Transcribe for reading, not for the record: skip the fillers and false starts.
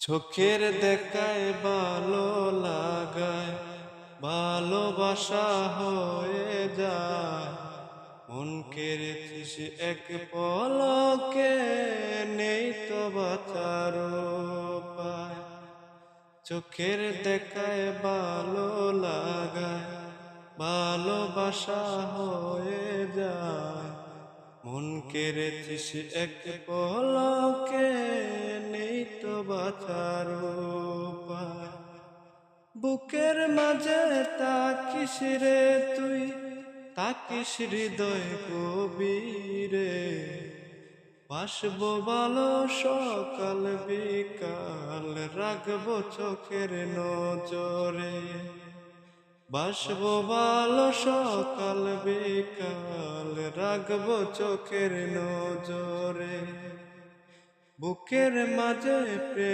চোখের দেখায় ভালো লাগায় ভালোবাসা হয়ে যায়। মন কেড়েছিস এক পলকে, নেই তো বাঁচার উপায়। চোখের দেখায় ভালো লাগায় ভালোবাসা হয়ে যায়। মন কেড়েছিস এক পলকে, নেই তো বাঁচার উপায়। বুকের মাঝে তাকিস রে তুই, তাকিস হৃদয় গভীরে। বাসবো ভালো সকাল বিকাল, রাখবো চোখের নজরে। বাসবো ভালো সকাল বিকাল, রাখবো চোখের নজরে। বুকের মাঝে প্রেম